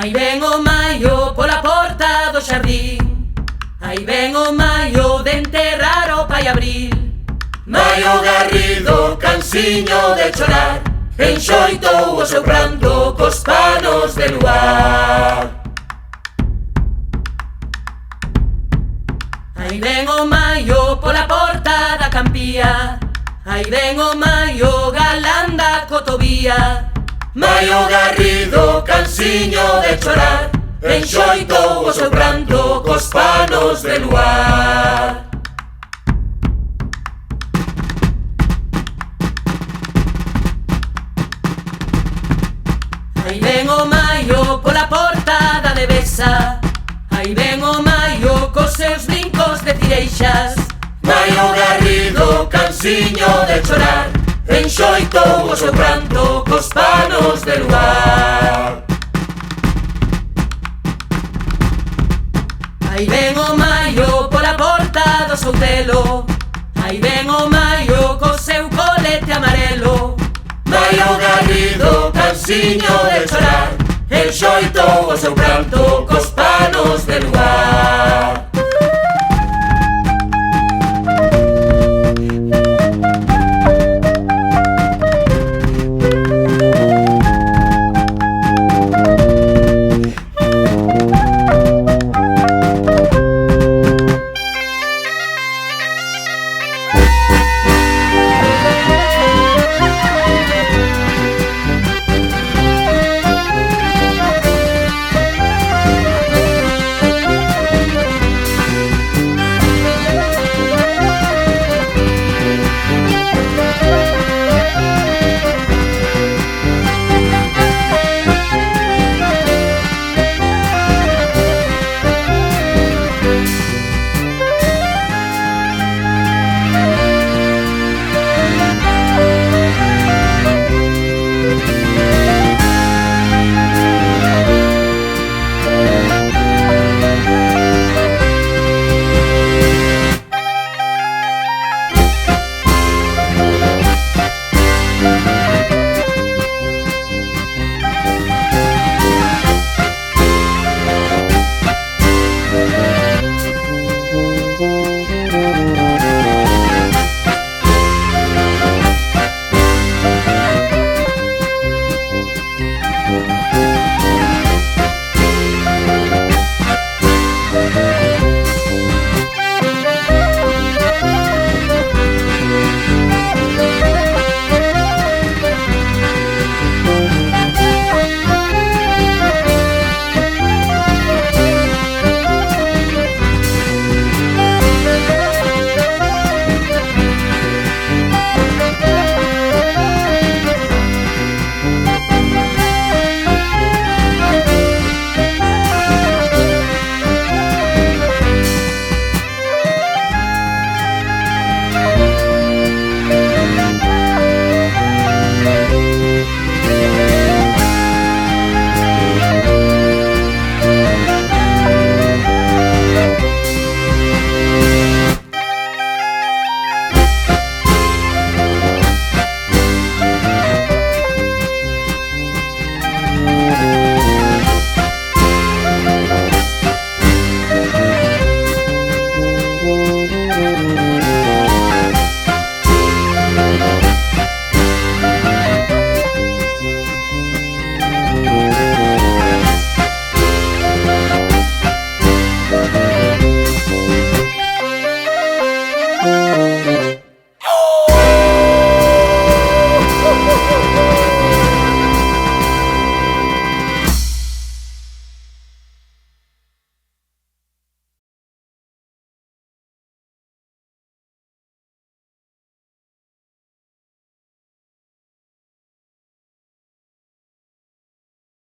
Aí ven o maio pola porta do xardín, aí ven o maio de enterrar o pai Abril. Maio Garrido, cansiño de chorar, enxoitou o seu pranto cos panos de luar. Aí ven o maio pola porta da campía, aí ven o maio galán da cotovía. Maio Garrido, cansiño de chorar, enxoitou o seu pranto cos panos de luar. Aí ven o maio pola porta da devesa, aí ven o maio cos seus brincos de cireixas. Maio Garrido, cansiño de chorar, enxoitou o seu pranto cos panos de luar. Aí ven o maio pola porta do Soutelo, aí ven o maio co seu colete amarelo. Maio Garrido, cansiño de chorar, enxoitou o seu pranto cos panos de luar.